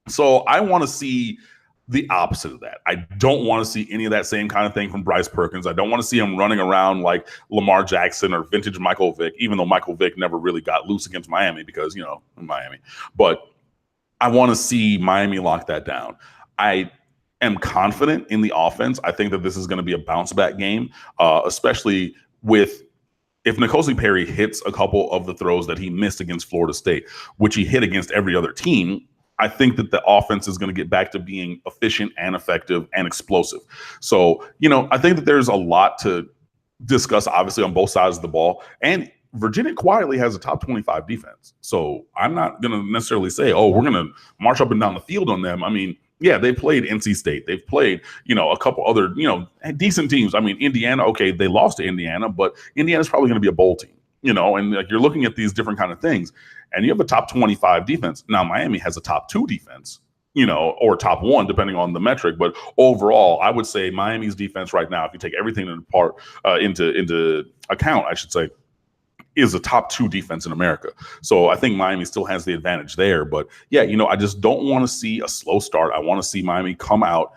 Speaker 2: So I want to see the opposite of that. I don't want to see any of that same kind of thing from Bryce Perkins. I don't want to see him running around like Lamar Jackson or vintage Michael Vick, even though Michael Vick never really got loose against Miami because, Miami. But I want to see Miami lock that down. I am confident in the offense. I think that this is going to be a bounce back game, especially if N'Kosi Perry hits a couple of the throws that he missed against Florida State, which he hit against every other team. I think that the offense is going to get back to being efficient and effective and explosive. So, I think that there's a lot to discuss, obviously, on both sides of the ball. And Virginia quietly has a top 25 defense. So I'm not going to necessarily say, oh, we're going to march up and down the field on them. I mean, yeah, they played NC State. They've played, a couple other, decent teams. I mean, Indiana, okay, they lost to Indiana, but Indiana's probably going to be a bowl team, and like you're looking at these different kind of things. And you have a top 25 defense. Now, Miami has a top 2 defense, or top 1, depending on the metric. But overall, I would say Miami's defense right now, if you take everything into account, I should say, is a top 2 defense in America. So I think Miami still has the advantage there. But yeah, I just don't want to see a slow start. I want to see Miami come out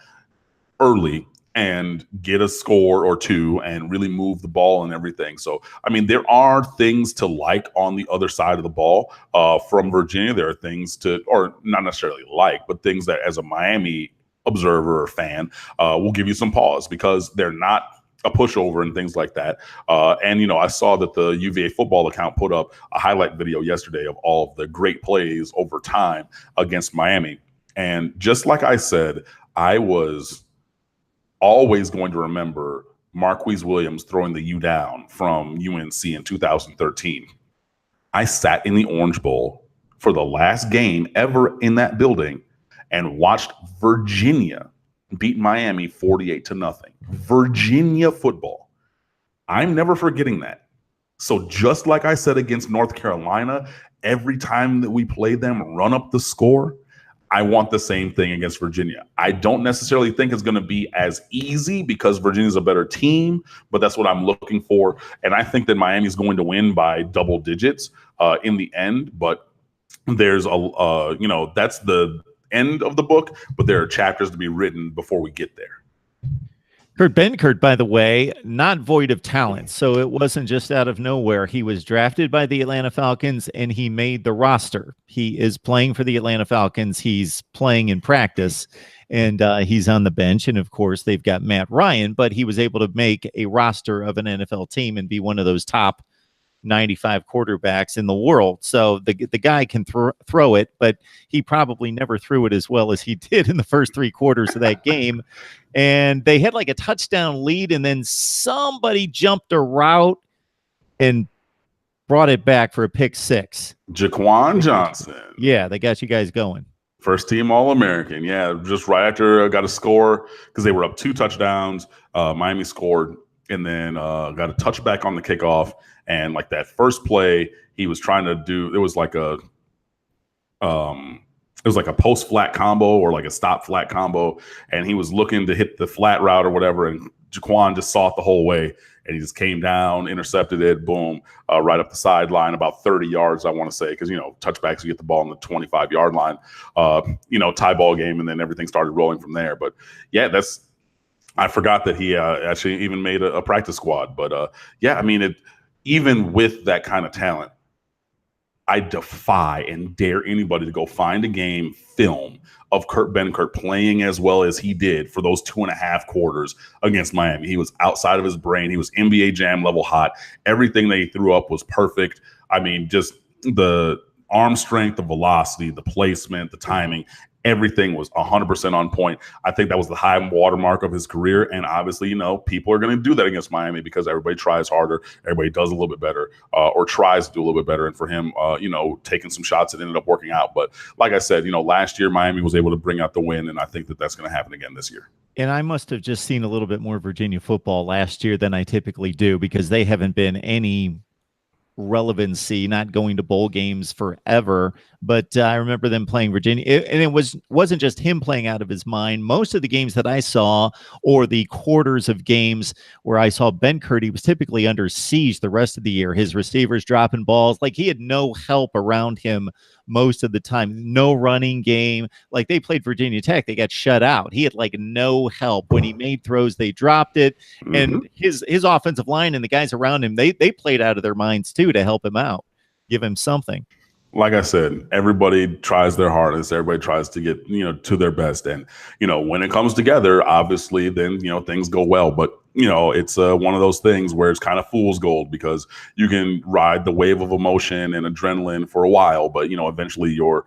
Speaker 2: early and get a score or 2 and really move the ball and everything. So, I mean, there are things to like on the other side of the ball from Virginia. There are things or not necessarily like, but things that as a Miami observer or fan will give you some pause because they're not a pushover and things like that. And I saw that the UVA football account put up a highlight video yesterday of all of the great plays over time against Miami. And just like I said, I was always going to remember Marquise Williams throwing the U down from UNC in 2013. I sat in the Orange Bowl for the last game ever in that building and watched Virginia beat Miami 48-0. Virginia football. I'm never forgetting that. So just like I said against North Carolina, every time that we play them, run up the score, I want the same thing against Virginia. I don't necessarily think it's going to be as easy because Virginia's a better team, but that's what I'm looking for. And I think that Miami's going to win by double digits in the end. But there's that's the end of the book, but there are chapters to be written before we get there.
Speaker 1: Kurt Benkert, by the way, not void of talent. So it wasn't just out of nowhere. He was drafted by the Atlanta Falcons and he made the roster. He is playing for the Atlanta Falcons. He's playing in practice and he's on the bench. And of course, they've got Matt Ryan, but he was able to make a roster of an NFL team and be one of those top 95 quarterbacks in the world. So the guy can throw it, but he probably never threw it as well as he did in the first 3 quarters of that game. And they had like a touchdown lead, and then somebody jumped a route and brought it back for a pick 6.
Speaker 2: Jaquan Johnson.
Speaker 1: Yeah, they got you guys going.
Speaker 2: First team All-American. Yeah, just right after got a score because they were up 2 touchdowns. Miami scored and then got a touchback on the kickoff. And like that first play, he was trying to do, it was like a post flat combo or like a stop flat combo. And he was looking to hit the flat route or whatever. And Jaquan just saw it the whole way. And he just came down, intercepted it, boom, right up the sideline, about 30 yards, I want to say, because, touchbacks, you get the ball on the 25-yard line, tie ball game, and then everything started rolling from there. But, yeah, I forgot that he actually even made a practice squad. But, even with that kind of talent, I defy and dare anybody to go find a game film of Kurt Benkert playing as well as he did for those 2.5 quarters against Miami. He was outside of his brain. He was NBA Jam level hot. Everything that he threw up was perfect. I mean, just the arm strength, the velocity, the placement, the timing, everything was 100% on point. I think that was the high watermark of his career. And obviously, people are going to do that against Miami because everybody tries harder. Everybody does a little bit better or tries to do a little bit better. And for him, taking some shots, it ended up working out. But like I said, last year, Miami was able to bring out the win. And I think that that's going to happen again this year.
Speaker 1: And I must have just seen a little bit more Virginia football last year than I typically do because they haven't been any relevancy, not going to bowl games forever. But I remember them playing Virginia, and it wasn't just him playing out of his mind. Most of the games that I saw, or the quarters of games where I saw Ben Curdy, was typically under siege the rest of the year. His receivers dropping balls, like he had no help around him most of the time. No running game. Like they played Virginia Tech, they got shut out. He had like no help. When he made throws, they dropped it. And his offensive line and the guys around him, they played out of their minds too to help him out, give him something.
Speaker 2: Like I said, everybody tries their hardest. Everybody tries to get, to their best. And, when it comes together, obviously, then, things go well. But, it's one of those things where it's kind of fool's gold, because you can ride the wave of emotion and adrenaline for a while. But, eventually your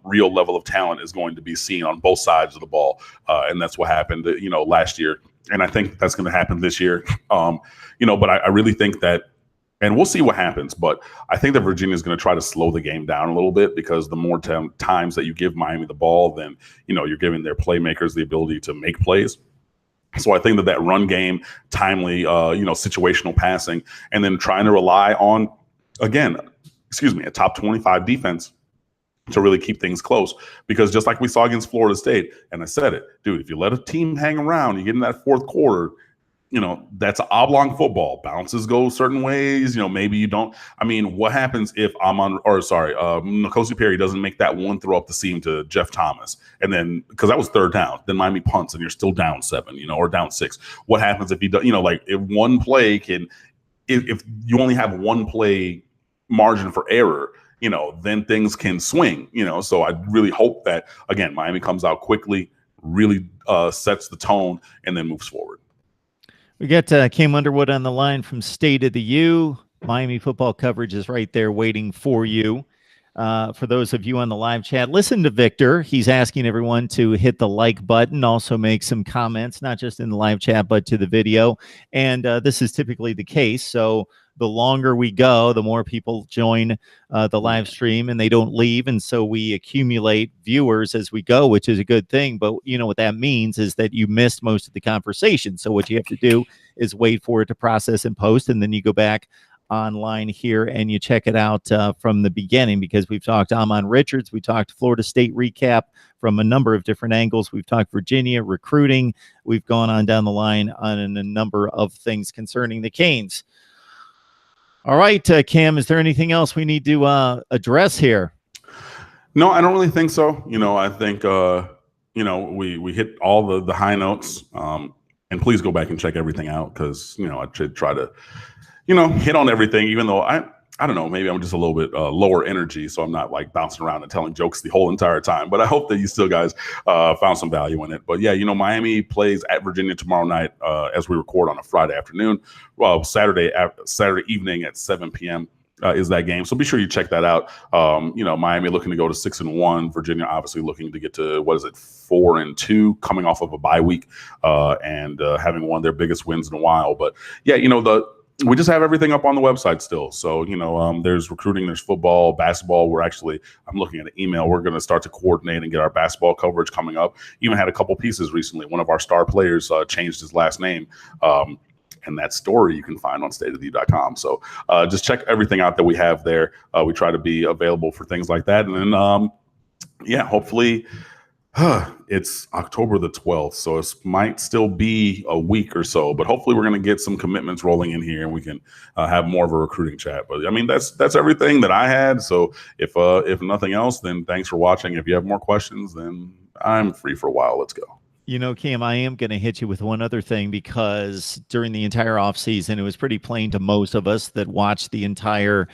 Speaker 2: real level of talent is going to be seen on both sides of the ball. And that's what happened, last year. And I think that's going to happen this year. But I really think that, and we'll see what happens, but I think that Virginia is going to try to slow the game down a little bit, because the more times that you give Miami the ball, then, you're giving their playmakers the ability to make plays. So I think that run game, timely, situational passing, and then trying to rely on, again, a top 25 defense to really keep things close. Because just like we saw against Florida State, and I said it, dude, if you let a team hang around, you get in that fourth quarter, that's oblong football. Bounces go certain ways. Maybe you don't. I mean, what happens if N'Kosi Perry doesn't make that one throw up the seam to Jeff Thomas, and then, because that was third down, then Miami punts and you're still down 7, or down 6. What happens if he does? If one play if you only have one play margin for error, then things can swing. So I really hope that, again, Miami comes out quickly, really sets the tone, and then moves forward.
Speaker 1: We got Cam Underwood on the line from State of the U. Miami football coverage is right there waiting for you. For those of you on the live chat, listen to Victor. He's asking everyone to hit the like button, also make some comments, not just in the live chat, but to the video. And this is typically the case. So the longer we go, the more people join the live stream, and they don't leave. And so we accumulate viewers as we go, which is a good thing. But what that means is that you missed most of the conversation. So what you have to do is wait for it to process and post, and then you go back online here and you check it out from the beginning, because we've talked Ahmmon Richards, we talked Florida State recap from a number of different angles, we've talked Virginia recruiting, we've gone on down the line on a number of things concerning the Canes. All right, Cam, is there anything else we need to address here?
Speaker 2: No, I don't really think so. I think we hit all the high notes, and please go back and check everything out, because I should try to hit on everything, even though I don't know, maybe I'm just a little bit lower energy, so I'm not like bouncing around and telling jokes the whole entire time. But I hope that you still guys found some value in it. But yeah, Miami plays at Virginia tomorrow night as we record on a Friday afternoon. Well, Saturday evening at 7 p.m. Is that game. So be sure you check that out. Miami looking to go to 6-1. Virginia obviously looking to get to, 4-2, coming off of a bye week and having one of their biggest wins in a while. But yeah, we just have everything up on the website still. So, there's recruiting, there's football, basketball. I'm looking at an email. We're going to start to coordinate and get our basketball coverage coming up. Even had a couple pieces recently. One of our star players changed his last name. And that story you can find on stateoftheu.com. So just check everything out that we have there. We try to be available for things like that. And then, hopefully it's October the 12th. So it might still be a week or so, but hopefully we're going to get some commitments rolling in here and we can have more of a recruiting chat. But I mean, that's everything that I had. So if nothing else, then thanks for watching. If you have more questions, then I'm free for a while. Let's go.
Speaker 1: Cam, I am going to hit you with one other thing, because during the entire offseason, it was pretty plain to most of us that watched the entire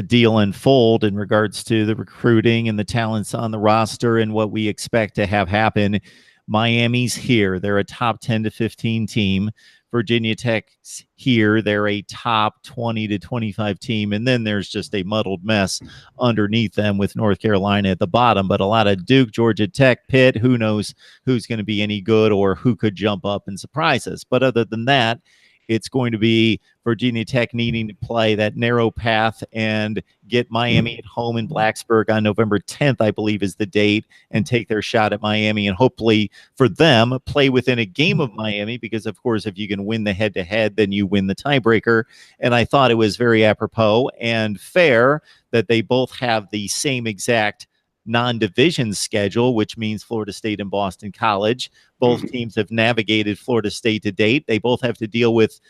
Speaker 1: deal unfold in regards to the recruiting and the talents on the roster and what we expect to have happen. Miami's here. They're a top 10 to 15 team. Virginia Tech's here. They're a top 20 to 25 team. And then there's just a muddled mess underneath them with North Carolina at the bottom. But a lot of Duke, Georgia Tech, Pitt, who knows who's going to be any good or who could jump up and surprise us. But other than that, It's going to be Virginia Tech needing to play that narrow path and get Miami at home in Blacksburg on November 10th, I believe is the date, and take their shot at Miami and hopefully for them play within a game of Miami, because of course if you can win the head-to-head, then you win the tiebreaker. And I thought it was very apropos and fair that they both have the same exact non-division schedule, which means Florida State and Boston College. Both teams have navigated Florida State to date. They both have to deal with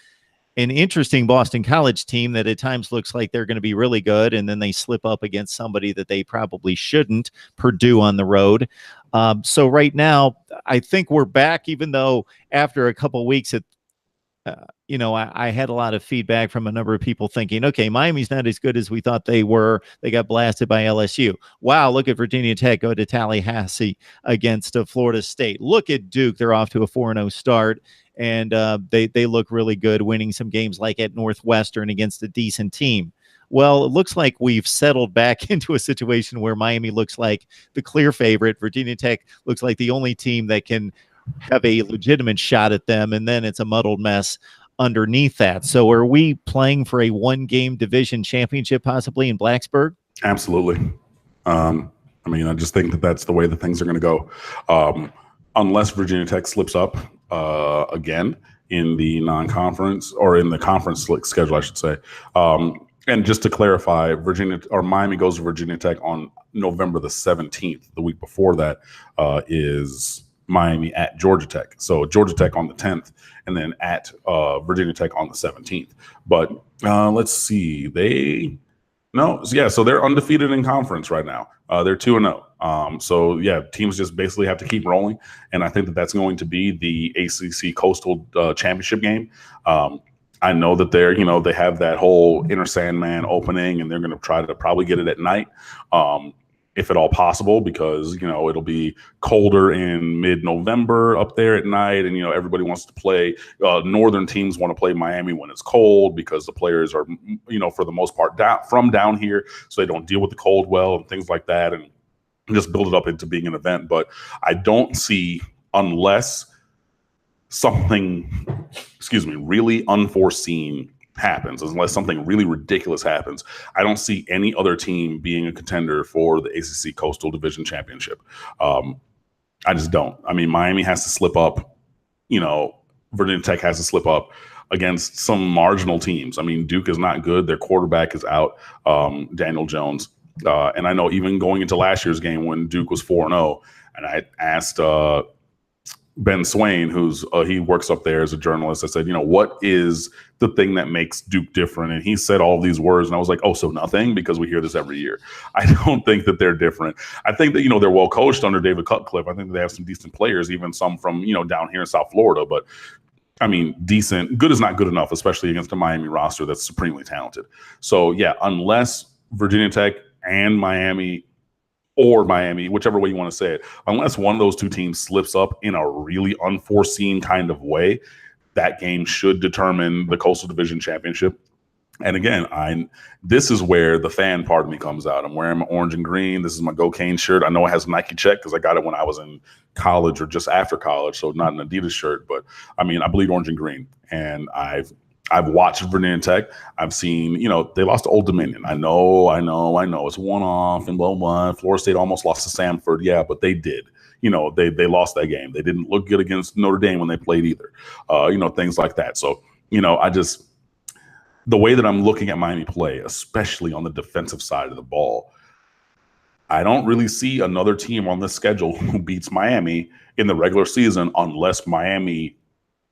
Speaker 1: an interesting Boston College team that at times looks like they're going to be really good, and then they slip up against somebody that they probably shouldn't, Purdue on the road. So right now, I think we're back, even though after a couple of weeks, I had a lot of feedback from a number of people thinking, okay, Miami's not as good as we thought they were. They got blasted by LSU. Wow, look at Virginia Tech go to Tallahassee against Florida State. Look at Duke. They're off to a 4-0 start, and they look really good, winning some games like at Northwestern against a decent team. Well, it looks like we've settled back into a situation where Miami looks like the clear favorite. Virginia Tech looks like the only team that can have a legitimate shot at them, and then it's a muddled mess underneath that. So are we playing for a one-game division championship possibly in Blacksburg?
Speaker 2: Absolutely. I just think that that's the way that things are going to go. Unless Virginia Tech slips up again in the non-conference, or in the conference schedule, I should say. And just to clarify, Miami goes to Virginia Tech on November the 17th. The week before that is Miami at Georgia Tech. So Georgia Tech on the 10th, and then at Virginia Tech on the 17th. But let's see. So they're undefeated in conference right now. They're 2-0. So yeah, teams just basically have to keep rolling. And I think that that's going to be the ACC Coastal championship game. I know that they have that whole Inner Sandman opening, and they're going to try to probably get it at night. If at all possible, because, it'll be colder in mid-November up there at night. And, everybody wants to play. Northern teams want to play Miami when it's cold, because the players are, for the most part from down here. So they don't deal with the cold well and things like that, and just build it up into being an event. But I don't see, unless something, really unforeseen happens, unless something really ridiculous happens, I don't see any other team being a contender for the ACC Coastal Division Championship. I just don't. Miami has to slip up. Virginia Tech has to slip up against some marginal teams. Duke is not good. Their quarterback is out, Daniel Jones. And I know even going into last year's game when Duke was 4-0, and I asked Ben Swain, he works up there as a journalist. I said, what is the thing that makes Duke different? And he said all these words, and I was like, oh, so nothing, because we hear this every year. I don't think that they're different. I think that, they're well coached under David Cutcliffe. I think that they have some decent players, even some from, down here in South Florida. But decent, good is not good enough, especially against a Miami roster that's supremely talented. So yeah, unless Virginia Tech and Miami, or Miami, whichever way you want to say it, unless one of those two teams slips up in a really unforeseen kind of way, that game should determine the Coastal Division Championship. And again, this is where the fan part of me comes out. I'm wearing my orange and green. This is my Go Cane shirt. I know it has Nike check because I got it when I was in college or just after college, so not an Adidas shirt. But I bleed orange and green, and I've watched Virginia Tech. I've seen, they lost to Old Dominion. I know. It's one-off and blah, blah. Florida State almost lost to Samford. Yeah, but they did. They lost that game. They didn't look good against Notre Dame when they played either. Things like that. So, the way that I'm looking at Miami play, especially on the defensive side of the ball, I don't really see another team on this schedule who beats Miami in the regular season unless Miami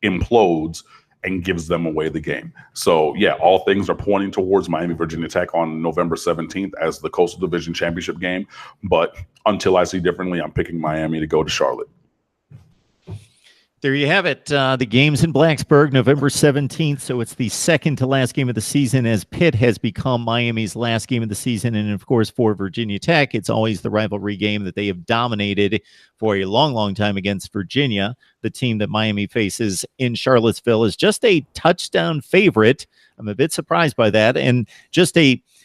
Speaker 2: implodes and gives them away the game. So yeah, all things are pointing towards Miami Virginia Tech on November 17th as the Coastal Division Championship game. But until I see differently, I'm picking Miami to go to Charlotte.
Speaker 1: There you have it. The game's in Blacksburg, November 17th. So it's the second to last game of the season, as Pitt has become Miami's last game of the season. And of course, for Virginia Tech, it's always the rivalry game that they have dominated for a long, long time against Virginia. The team that Miami faces in Charlottesville is just a touchdown favorite. I'm a bit surprised by that. And just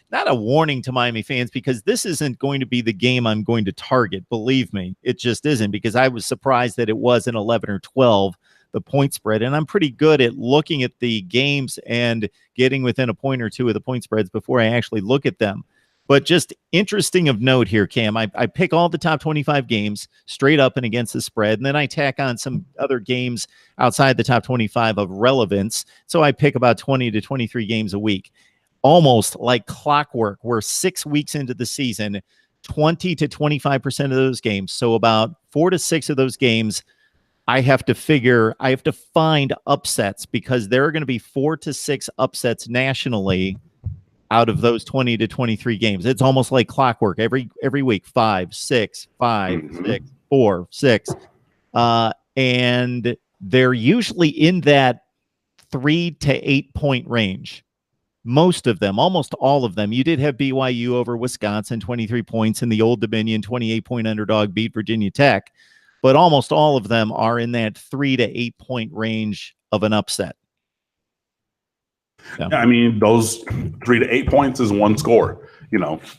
Speaker 1: not a warning to Miami fans, because this isn't going to be the game I'm going to target. Believe me, it just isn't, because I was surprised that it was an 11 or 12 the point spread. And I'm pretty good at looking at the games and getting within a point or two of the point spreads before I actually look at them. But just interesting of note here, Cam, I pick all the top 25 games straight up and against the spread, and then I tack on some other games outside the top 25 of relevance. So I pick about 20 to 23 games a week, almost like clockwork. We're 6 weeks into the season, 20 to 25% of those games. So about 4 to 6 of those games, I have to find upsets, because there are going to be 4 to 6 upsets nationally out of those 20 to 23 games. It's almost like clockwork every week. 5, 6, 5, 6, 4, 6. And they're usually in that 3 to 8 point range. Most of them, almost all of them. You did have BYU over Wisconsin, 23 points, and the Old Dominion 28-point underdog beat Virginia Tech. But almost all of them are in that 3 to 8 point range of an upset.
Speaker 2: Yeah, I mean, those 3 to 8 points is one score,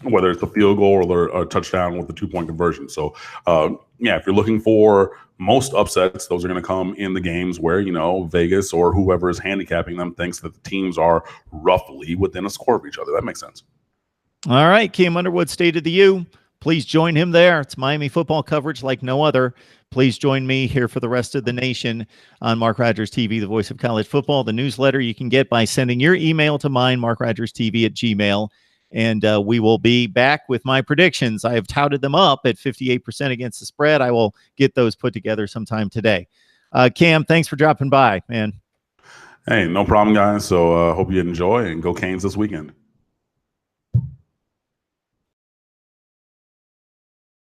Speaker 2: whether it's a field goal or a touchdown with a 2-point conversion. So, if you're looking for most upsets, those are going to come in the games where, Vegas or whoever is handicapping them thinks that the teams are roughly within a score of each other. That makes sense.
Speaker 1: All right, Cam Underwood, State of the U. Please join him there. It's Miami football coverage like no other. Please join me here for the rest of the nation on Mark Rogers TV, the voice of college football. The newsletter you can get by sending your email to mine, markrogerstv@gmail.com. And we will be back with my predictions. I have touted them up at 58% against the spread. I will get those put together sometime today. Cam, thanks for dropping by, man.
Speaker 2: Hey, no problem, guys. So hope you enjoy, and go Canes this weekend.